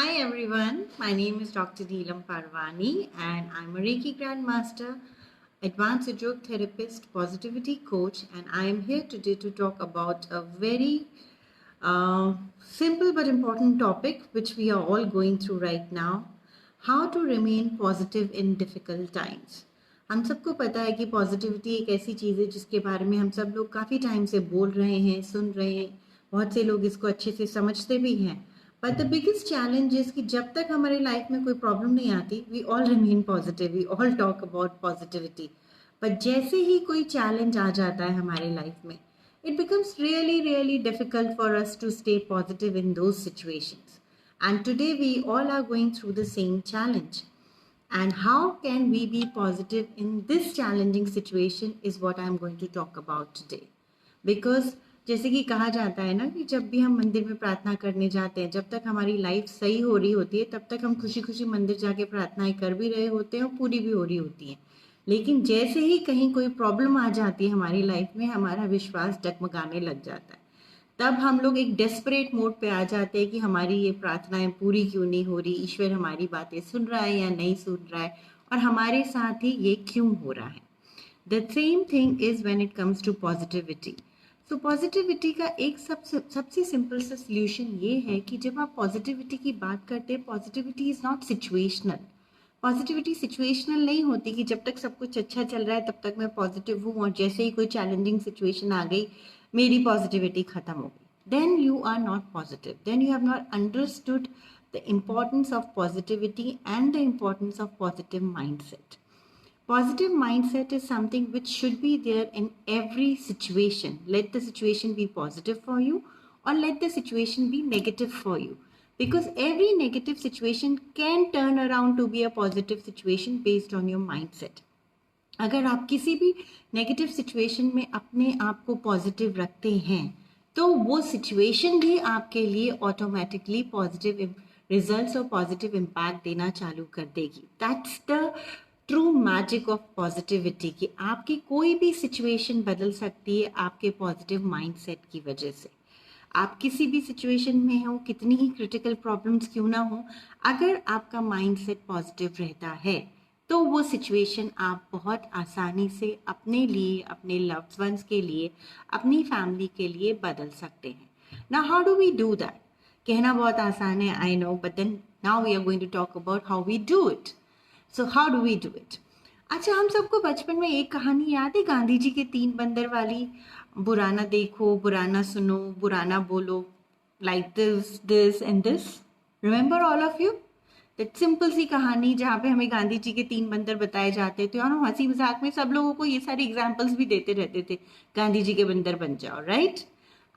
Hi everyone, my name is Dr. Neelam Parvani and I'm a Reiki Grandmaster, Advanced Yoga Therapist, Positivity Coach, and I am here today to talk about a very simple but important topic which we are all going through right now: how to remain positive in difficult times. हम सबको पता है कि positivity एक ऐसी चीज़ है जिसके बारे में हम सब लोग काफ़ी टाइम से बोल रहे हैं, सुन रहे हैं, बहुत से लोग इसको अच्छे से समझते भी हैं. But the biggest challenge is कि जब तक हमारे लाइफ में कोई प्रॉब्लम नहीं आती, we all remain positive, we all talk about positivity. But जैसे ही कोई चैलेंज आ जाता है हमारे लाइफ में, it becomes really difficult for us to stay positive in those situations. And today we all are going through the same challenge. And how can we be positive in this challenging situation is what I'm going to talk about today. Because जैसे कि कहा जाता है ना कि जब भी हम मंदिर में प्रार्थना करने जाते हैं, जब तक हमारी लाइफ सही हो रही होती है तब तक हम खुशी खुशी मंदिर जाके प्रार्थनाएं कर भी रहे होते हैं और पूरी भी हो रही होती हैं. लेकिन जैसे ही कहीं कोई प्रॉब्लम आ जाती है हमारी लाइफ में, हमारा विश्वास डगमगाने लग जाता है. तब हम लोग एक डेस्परेट मोड पे आ जाते हैं कि हमारी ये प्रार्थनाएं पूरी क्यों नहीं हो रही, ईश्वर हमारी बातें सुन रहा है या नहीं सुन रहा है, और हमारे साथ ही ये क्यों हो रहा है. The same thing is when it comes to positivity. तो पॉजिटिविटी का एक सबसे सिंपल सा सोल्यूशन ये है कि जब आप पॉजिटिविटी की बात करते हैं, positivity is not situational. Positivity situational नहीं होती कि जब तक सब कुछ अच्छा चल रहा है तब तक मैं पॉजिटिव हूँ और जैसे ही कोई चैलेंजिंग सिचुएशन आ गई मेरी पॉजिटिविटी खत्म हो गई. Then you are not positive, then you have not understood the importance of positivity and the importance of positive mindset. Positive mindset is something which should be there in every situation. Let the situation be positive for you or let the situation be negative for you. Because every negative situation can turn around to be a positive situation based on your mindset. अगर आप किसी भी negative situation में अपने आप को positive रखते हैं तो वो सिचुएशन भी आपके लिए ऑटोमेटिकली पॉजिटिव रिजल्ट्स और पॉजिटिव इम्पैक्ट देना चालू कर देगी. That's the true magic of positivity कि आपकी कोई भी सिचुएशन बदल सकती है आपके पॉजिटिव माइंडसेट की वजह से. आप किसी भी सिचुएशन में हो, कितनी ही क्रिटिकल प्रॉब्लम्स क्यों ना हो, अगर आपका माइंडसेट पॉजिटिव रहता है तो वो सिचुएशन आप बहुत आसानी से अपने लिए, अपने लव्ड वंस के लिए, अपनी फैमिली के लिए बदल सकते हैं. Now how do we do that? कहना बहुत आसान है, I know, but then now we are going to talk about how we do it. So how do we do it? अच्छा, हम सबको बचपन में एक कहानी याद है, गांधी जी के 3 बंदर वाली. बुरा ना देखो, बुरा ना सुनो, बुरा ना बोलो, like this and this. Remember all of you that simple सी कहानी जहाँ पे हमें गांधी जी के 3 बंदर बताए जाते थे और हम हंसी मजाक में सब लोगों को ये सारे एग्जाम्पल्स भी देते रहते थे, गांधी जी के बंदर बन जाओ, राइट?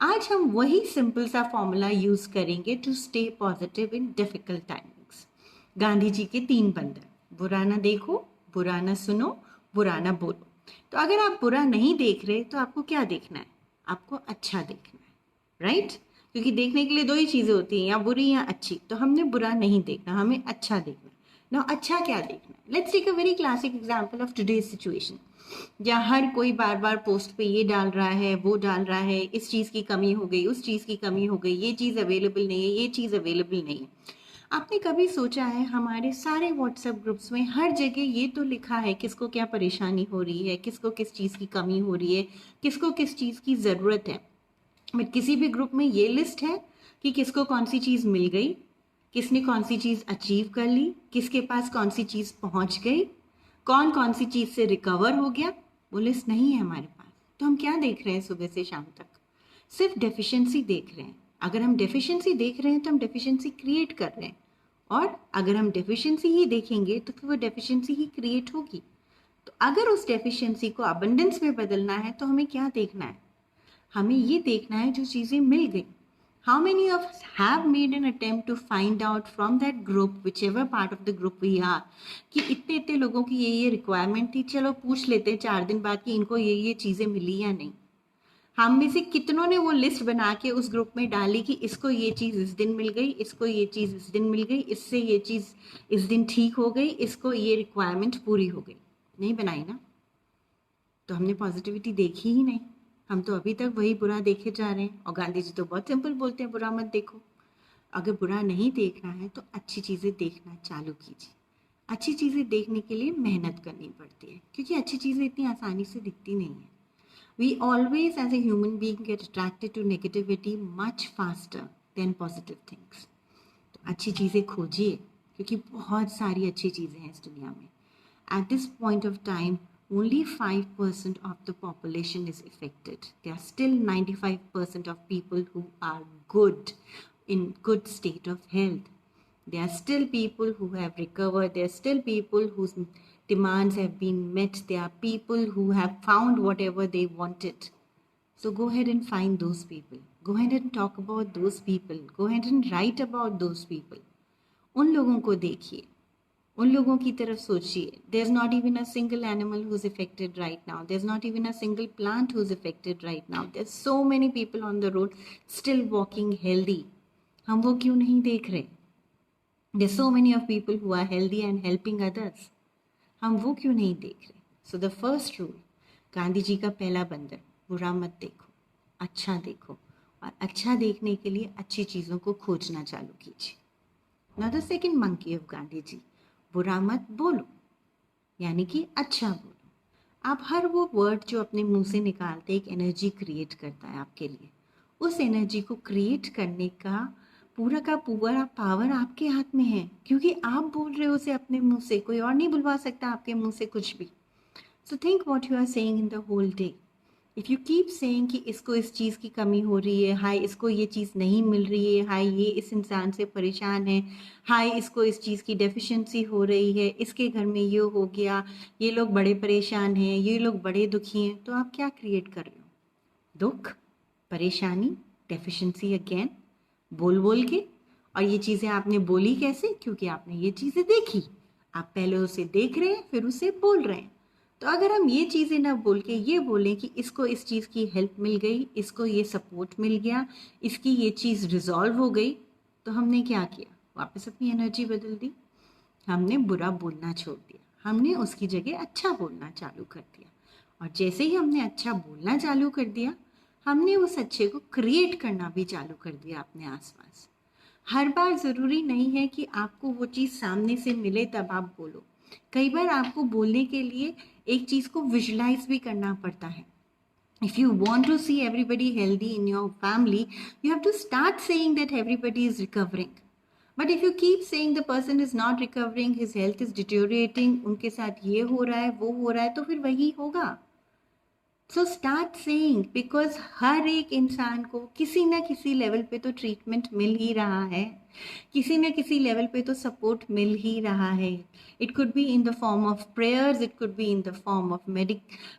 आज हम वही सिंपल सा फॉर्मूला यूज करेंगे to stay positive in difficult times. Gandhi ji के 3 बंदर: बुरा ना देखो, बुरा ना सुनो, बुरा ना बोलो. तो अगर आप बुरा नहीं देख रहे तो आपको क्या देखना है? आपको अच्छा देखना है, राइट? क्योंकि देखने के लिए 2 ही चीज़ें होती हैं, या बुरी या अच्छी. तो हमने बुरा नहीं देखना, हमें अच्छा देखना है. ना अच्छा क्या देखना है? Let's take a very classic example of today's situation, जहाँ हर कोई बार बार पोस्ट पे ये डाल रहा है, वो डाल रहा है, इस चीज़ की कमी हो गई, उस चीज़ की कमी हो गई, ये चीज़ अवेलेबल नहीं है, ये चीज़ अवेलेबल नहीं है. आपने कभी सोचा है हमारे सारे व्हाट्सएप ग्रुप्स में हर जगह ये तो लिखा है किसको क्या परेशानी हो रही है, किसको किस चीज़ की कमी हो रही है, किसको किस चीज़ की ज़रूरत है, बट किसी भी ग्रुप में ये लिस्ट है कि किसको कौन सी चीज़ मिल गई, किसने कौन सी चीज़ अचीव कर ली, किसके पास कौन सी चीज़ पहुंच गई, कौन सी चीज़ से रिकवर हो गया? वो लिस्ट नहीं है हमारे पास. तो हम क्या देख रहे हैं सुबह से शाम तक? सिर्फ डेफिशिएंसी देख रहे हैं. अगर हम डेफिशिएंसी देख रहे हैं तो हम डेफिशिएंसी क्रिएट कर रहे हैं, और अगर हम डेफिशिएंसी ही देखेंगे तो फिर वो डेफिशिएंसी ही क्रिएट होगी. तो अगर उस डेफिशिएंसी को अबंडेंस में बदलना है तो हमें क्या देखना है? हमें ये देखना है जो चीज़ें मिल गई. How many of us have made an attempt to find out from that group, whichever part of the group we are, कि इतने इतने लोगों की ये रिक्वायरमेंट थी, चलो पूछ लेते हैं 4 दिन बाद कि इनको ये चीज़ें मिली या नहीं. हम में से कितनों ने वो लिस्ट बना के उस ग्रुप में डाली कि इसको ये चीज़ इस दिन मिल गई, इसको ये चीज़ इस दिन मिल गई, इससे ये चीज़ इस दिन ठीक हो गई, इसको ये रिक्वायरमेंट पूरी हो गई? नहीं बनाई ना. तो हमने पॉजिटिविटी देखी ही नहीं. हम तो अभी तक वही बुरा देखे जा रहे हैं. और गांधी जी तो बहुत सिंपल बोलते हैं, बुरा मत देखो. अगर बुरा नहीं देखना है तो अच्छी चीज़ें देखना चालू कीजिए। अच्छी चीज़ें देखने के लिए मेहनत करनी पड़ती है, क्योंकि अच्छी चीज़ें इतनी आसानी से दिखती नहीं है। We always, as a human being, get attracted to negativity much faster than positive things. तो अच्छी चीज़ें खोजिए, क्योंकि बहुत सारी अच्छी चीज़ें हैं इस दुनिया में. At this point of time, only 5% of the population is affected. There are still 95% of people who are good, in good state of health. There are still people who have recovered. There are still people whose demands have been met. There are people who have found whatever they wanted. So go ahead and find those people. Go ahead and talk about those people. Go ahead and write about those people. उन लोगों को देखिए, उन लोगों की तरफ सोचिए. There's not even a single animal who's affected right now. There's not even a single plant who's affected right now. There's so many people on the road still walking healthy. हम वो क्यों नहीं देख रहे? There's so many of people who are healthy and helping others. हम वो क्यों नहीं देख रहे? So the first rule, Gandhi ji का पहला बंदर, बुरा मत देखो, अच्छा देखो, और अच्छा देखने के लिए अच्छी चीज़ों को खोजना चालू कीजिए. Now the second monkey of Gandhi ji, बुरा मत बोलो, यानी कि अच्छा बोलो. आप हर वो वर्ड जो अपने मुंह से निकालते एक एनर्जी क्रिएट करता है आपके लिए. उस एनर्जी को क्रिएट करने का पूरा पावर आपके हाथ में है, क्योंकि आप बोल रहे हो उसे अपने मुंह से. कोई और नहीं बुलवा सकता आपके मुंह से कुछ भी. So think what you are saying in the whole day. If you keep saying कि इसको इस चीज़ की कमी हो रही है, हाय इसको ये चीज़ नहीं मिल रही है, हाय ये इस इंसान से परेशान है, हाय इसको इस चीज़ की डेफिशिएंसी हो रही है, इसके घर में ये हो गया, ये लोग बड़े परेशान हैं, ये लोग बड़े दुखी हैं, तो आप क्या क्रिएट कर रहे हो? दुख, परेशानी, डेफिशिएंसी अगेन, बोल बोल के. और ये चीज़ें आपने बोली कैसे? क्योंकि आपने ये चीज़ें देखी. आप पहले उसे देख रहे हैं, फिर उसे बोल रहे हैं. तो अगर हम ये चीज़ें ना बोल के ये बोलें कि इसको इस चीज़ की हेल्प मिल गई, इसको ये सपोर्ट मिल गया, इसकी ये चीज़ रिजॉल्व हो गई, तो हमने क्या किया? वापस अपनी एनर्जी बदल दी. हमने बुरा बोलना छोड़ दिया, हमने उसकी जगह अच्छा बोलना चालू कर दिया. और जैसे ही हमने अच्छा बोलना चालू कर दिया, हमने उस अच्छे को क्रिएट करना भी चालू कर दिया अपने आसपास. हर बार ज़रूरी नहीं है कि आपको वो चीज़ सामने से मिले तब आप बोलो. कई बार आपको बोलने के लिए एक चीज़ को विजुलाइज भी करना पड़ता है. If you want to see everybody healthy in your family, you have to start saying that everybody is recovering. But if you keep saying the person is not recovering, his health is deteriorating, उनके साथ ये हो रहा है, वो हो रहा है, तो फिर वही होगा. सो स्टार्ट सेइंग, बिकॉज हर एक इंसान को किसी ना किसी लेवल पे तो ट्रीटमेंट मिल ही रहा है, किसी न किसी लेवल पे तो सपोर्ट मिल ही रहा है. It could be in the form of prayers, it could be in the form of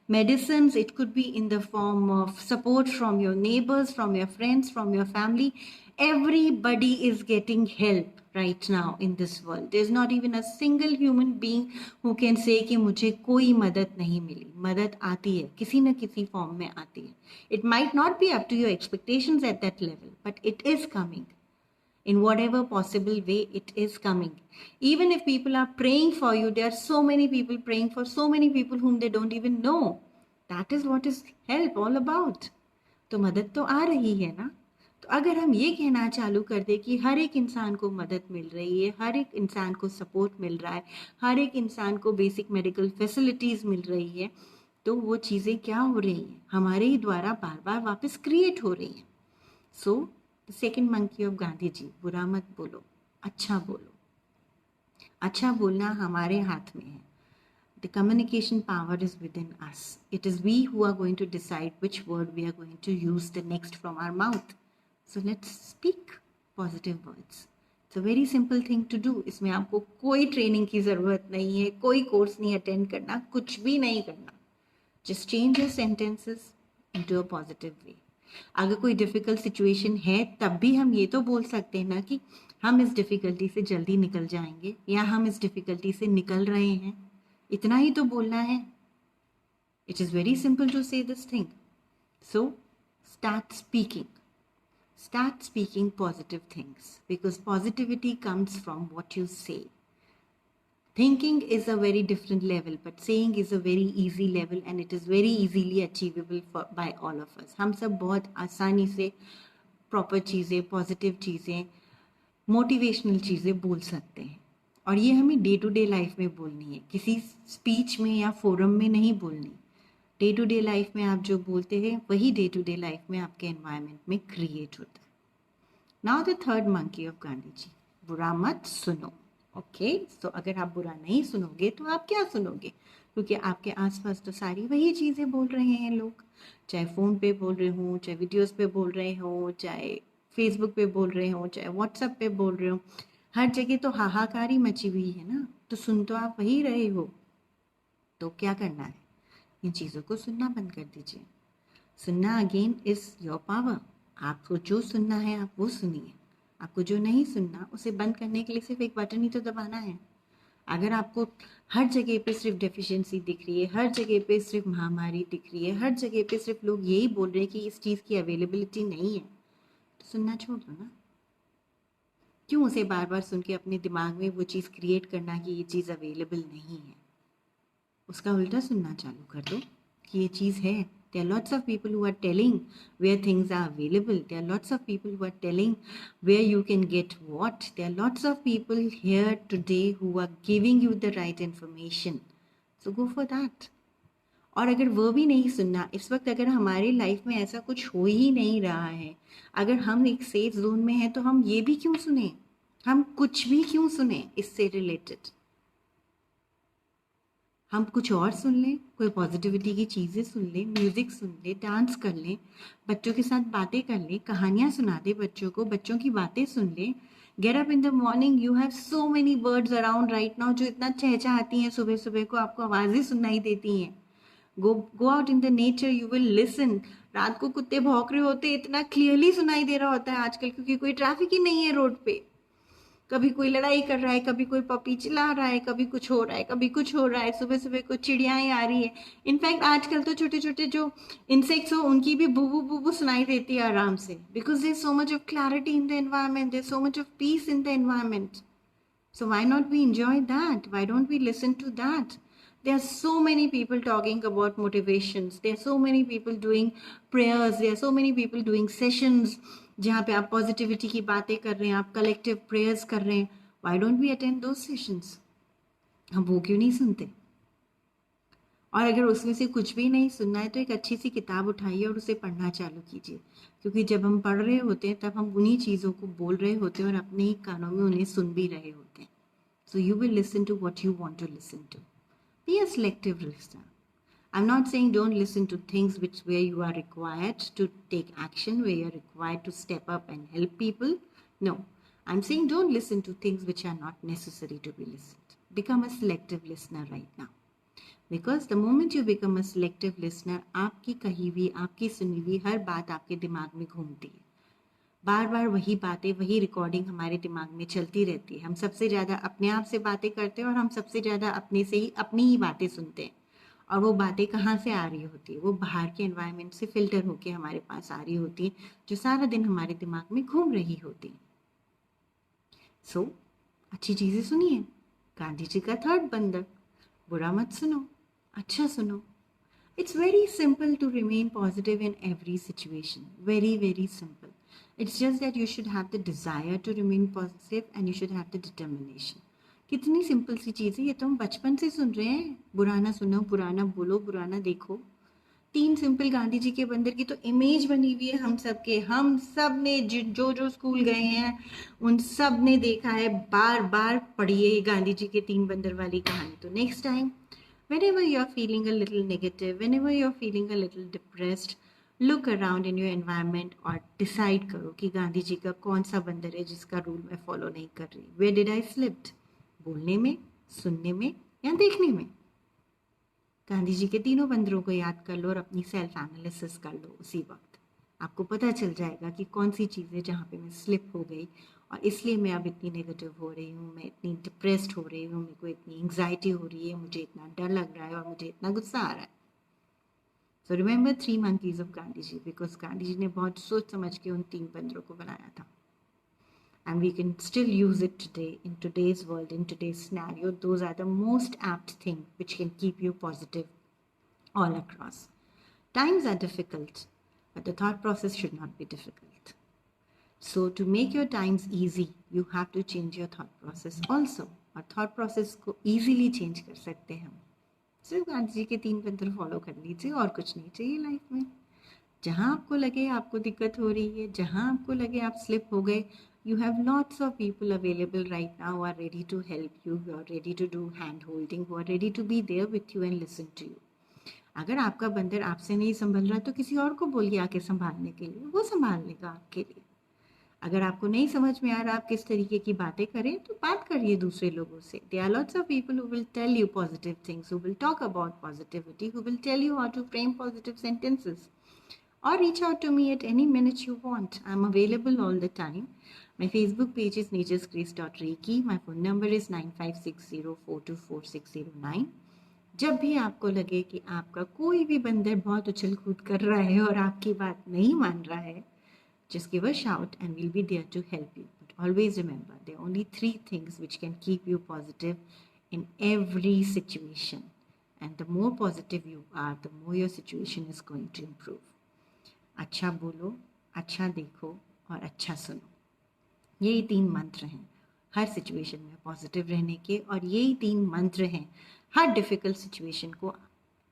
medicines, it could be in the form of support from your neighbors, from your friends, from your family. Everybody is getting help right now in this world. There's not even a single human being who can say कि मुझे कोई मदद नहीं मिली. मदद आती है, किसी न किसी फॉर्म में आती है. It might not be up to your expectations at that level, but it is coming. In whatever possible way, it is coming. Even if people are praying for you, there are so many people praying for so many people whom they don't even know. That is what is help all about. तो मदद तो आ रही है ना. तो अगर हम ये कहना चालू कर दे कि हर एक इंसान को मदद मिल रही है, हर एक इंसान को सपोर्ट मिल रहा है, हर एक इंसान को बेसिक मेडिकल फैसिलिटीज़ मिल रही है, तो वो चीज़ें क्या हो रही हैं? हमारे ही द्वारा बार बार वापस क्रिएट हो रही हैं. So the second monkey of Gandhi ji, बुरा मत बोलो, अच्छा बोलो. अच्छा बोलना हमारे हाथ में है. The communication power is within us. It is we who are going to decide which word we are going to use the next from our mouth. So let's speak positive words. It's a very simple thing to do. इसमें आपको कोई training की ज़रूरत नहीं है, कोई course नहीं attend करना, कुछ भी नहीं करना. Just change your sentences into a positive way. अगर कोई डिफ़िकल्ट सिचुएशन है, तब भी हम ये तो बोल सकते हैं ना कि हम इस डिफ़िकल्टी से जल्दी निकल जाएंगे, या हम इस डिफ़िकल्टी से निकल रहे हैं. इतना ही तो बोलना है. It is very simple to say this thing. So start speaking positive things, because positivity comes from what you say. Thinking is a very different level, but saying is a very easy level, and it is very easily achievable by all of us. हम सब बहुत आसानी से proper चीज़ें, positive चीज़ें motivational चीज़ें बोल सकते हैं, और ये हमें डे टू डे लाइफ में बोलनी है, किसी स्पीच में या फोरम में नहीं बोलनी। डे टू डे लाइफ में आप जो बोलते हैं वही डे टू डे लाइफ में आपके एनवायरनमेंट में क्रिएट होता है। Now the third monkey of Gandhi ji, बुरा मत सुनो। ओके, सो अगर आप बुरा नहीं सुनोगे तो आप क्या सुनोगे, क्योंकि आपके आसपास तो सारी वही चीज़ें बोल रहे हैं लोग, चाहे फ़ोन पे बोल रहे हो, चाहे वीडियोस पे बोल रहे हो, चाहे फेसबुक पे बोल रहे हो, चाहे व्हाट्सएप पे बोल रहे हो, हर जगह तो हाहाकार ही मची हुई है ना, तो सुन तो आप वही रहे हो। तो क्या करना है, इन चीज़ों को सुनना बंद कर दीजिए। सुनना अगेन इज़ योर पावर। आपको जो सुनना है आप वो सुनिए, आपको जो नहीं सुनना उसे बंद करने के लिए सिर्फ एक बटन ही तो दबाना है। अगर आपको हर जगह पे सिर्फ डेफिशिएंसी दिख रही है, हर जगह पे सिर्फ महामारी दिख रही है, हर जगह पे सिर्फ लोग यही बोल रहे हैं कि इस चीज़ की अवेलेबिलिटी नहीं है, तो सुनना छोड़ दो ना। क्यों उसे बार बार सुन के अपने दिमाग में वो चीज़ क्रिएट करना कि ये चीज़ अवेलेबल नहीं है। उसका उल्टा सुनना चालू कर दो कि ये चीज़ है। There are lots of people who are telling where things are available. There are lots of people who are telling where you can get what. There are lots of people here today who are giving you the right information. So go for that. और अगर वो भी नहीं सुनना, इस वक्त अगर हमारी लाइफ में ऐसा कुछ हो ही नहीं रहा है, अगर हम एक सेफ जोन में हैं, तो हम ये भी क्यों सुने, हम कुछ भी क्यों सुने इससे रिलेटेड। हम कुछ और सुन लें, कोई पॉजिटिविटी की चीज़ें सुन लें, म्यूज़िक सुन लें, डांस कर लें, बच्चों के साथ बातें कर लें, कहानियाँ सुना दें बच्चों को, बच्चों की बातें सुन लें। Get up in the morning, you have so many birds around right now जो इतना चहचहाती हैं सुबह सुबह को, आपको आवाज़ें सुनाई देती हैं। Go out in the nature, you will listen. रात को कुत्ते भौंक रहे होते, इतना क्लियरली सुनाई दे रहा होता है आजकल, क्योंकि कोई ट्रैफिक ही नहीं है रोड पे। कभी कोई लड़ाई कर रहा है, कभी कोई पपी चिल्ला रहा है, कभी कुछ हो रहा है, कभी कुछ हो रहा है, सुबह सुबह कुछ चिड़ियाएं आ रही है। इनफैक्ट आजकल तो छोटे छोटे जो इंसेक्ट्स हो उनकी भी बुबू बुबू सुनाई देती है आराम से, because there so much of clarity in the environment, there so much of peace in the environment. So why not we enjoy that? Why don't we listen to that? There are so many people talking about motivations. There are so many people doing prayers. There are so many people doing sessions जहाँ पे आप positivity की बातें कर रहे हैं, आप collective prayers कर रहे हैं. Why don't we attend those sessions? हम वो क्यों नहीं सुनते? और अगर उसमें से कुछ भी नहीं सुनना है तो एक अच्छी सी किताब उठाइए और उसे पढ़ना चालू कीजिए, क्योंकि जब हम पढ़ रहे होते हैं तब हम उन्हीं चीज़ों को बोल रहे होते हैं और अपने ही कानों में उन्हें सुन भी रहे होते हैं. So you will listen to what you want to listen to. Be a selective listener. I'm not saying don't listen to things where you are required to take action, where you're required to step up and help people. No, I'm saying don't listen to things which are not necessary to be listened. Become a selective listener right now. Because the moment you become a selective listener, आपकी कही हुई, आपकी सुनी हुई हर बात आपके दिमाग में घूमती है. बार बार वही बातें, वही रिकॉर्डिंग हमारे दिमाग में चलती रहती है. हम सबसे ज़्यादा अपने आप से बातें करते हैं और हम सबसे ज़्यादा अपने से ही अपनी ही बातें सुनते हैं. और वो बातें कहाँ से आ रही होती है, वो बाहर के एनवायरनमेंट से फिल्टर होके हमारे पास आ रही होती है, जो सारा दिन हमारे दिमाग में घूम रही होती है. सो अच्छी चीज़ें सुनिए. गांधी जी का थर्ड बंदर, बुरा मत सुनो, अच्छा सुनो. It's very simple to remain positive in every situation. Very, very simple. It's just that you should have the desire to remain positive and you should have the determination. कितनी सिंपल सी चीज़ है, ये तो हम बचपन से सुन रहे हैं. बुराना सुनो, बुराना बोलो, बुराना देखो. 3 सिंपल गांधी जी के बंदर की तो इमेज बनी हुई है हम सब के. हम सब ने जो जो स्कूल गए हैं उन सब ने देखा है. बार बार पढ़िए गांधी जी के 3 बंदर वाली कहानी. तो next time whenever you're feeling a little negative, whenever you're feeling a little depressed, look around in your environment और decide करो कि गांधी जी का कौन सा बंदर है जिसका रूल मैं फॉलो नहीं कर रही. Where did I slipped? बोलने में, सुनने में या देखने में. गांधी जी के तीनों बंदरों को याद कर लो और अपनी सेल्फ एनालिसिस कर लो. उसी वक्त आपको पता चल जाएगा कि कौन सी चीज़ें जहाँ पे मैं स्लिप हो गई और इसलिए मैं अब इतनी नेगेटिव हो रही हूँ, मैं इतनी डिप्रेस्ड हो रही हूँ, मेरे को इतनी एंग्जाइटी हो रही है, मुझे इतना डर लग रहा है और मुझे इतना गुस्सा आ रहा है. So remember 3 monkeys of Gandhi ji, because Gandhi ji ने बहुत सोच समझ के उन 3 बंदरों को बनाया था. And we can still use it today in today's world, in today's scenario. Those are the most apt thing which can keep you positive all across. Times are difficult, but the thought process should not be difficult. So to make your times easy, you have to change your thought process also. और thought process को easily change कर सकते हैं हम. सिर्फ गांधी जी के 3 मंत्र follow कर लीजिए और कुछ नहीं चाहिए लाइफ में. जहाँ आपको लगे आपको दिक्कत हो रही है, जहाँ आपको लगे आप स्लिप हो गए, you have lots of people available right now who are ready to help you, who are ready to do hand holding, who are ready to be there with you and listen to you. अगर आपका बंदर आपसे नहीं संभल रहा तो किसी और को बोलिए आके संभालने के लिए, वो संभाल लेगा आपके लिए. अगर आपको नहीं समझ में आ रहा आप किस तरीके की बातें करें तो बात करिए दूसरे लोगों से. There are lots of people who will tell you positive things, who will talk about positivity, who will tell you how to frame positive sentences. Or reach out to me at any minute you want. I'm available all the time. My Facebook page is naturesgrace.reiki. My phone number is 9560424609. जब भी आपको लगे कि आपका कोई भी बंदर बहुत उछल कूद कर रहा है और आपकी बात नहीं मान रहा है, just give a shout and we'll be there to help you. But always remember, there are only 3 things which can keep you positive in every situation. And the more positive you are, the more your situation is going to improve. अच्छा बोलो, अच्छा देखो और अच्छा सुनो. यही 3 मंत्र हैं हर सिचुएशन में पॉजिटिव रहने के, और यही 3 मंत्र हैं हर डिफ़िकल्ट सिचुएशन को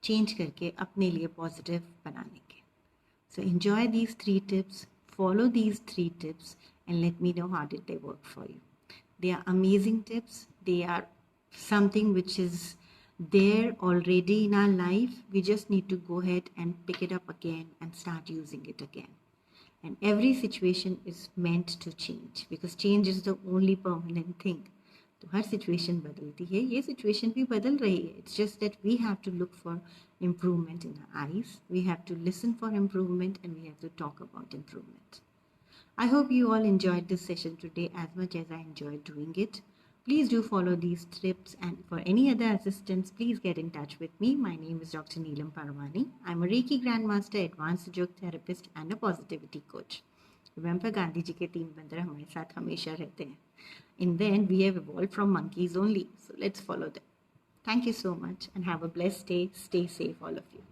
चेंज करके अपने लिए पॉजिटिव बनाने के. So enjoy these 3 tips, follow these 3 tips and let me know how did they work for you. They are amazing tips. They are something which is there already in our life. We just need to go ahead and pick it up again and start using it again. And every situation is meant to change because change is the only permanent thing. तो हर situation बदलती है, ये situation भी बदल रही है. It's just that we have to look for improvement in our eyes. We have to listen for improvement and we have to talk about improvement. I hope you all enjoyed this session today as much as I enjoyed doing it. Please do follow these tips, and for any other assistance, please get in touch with me. My name is Dr. Neelam Parwani. I'm a Reiki Grandmaster, Advanced Yoga Therapist and a Positivity Coach. Remember, Gandhi ji ke 3 mantra हमारे साथ हमेशा रहते हैं. In the end, we have evolved from monkeys only. So let's follow them. Thank you so much and have a blessed day. Stay safe, all of you.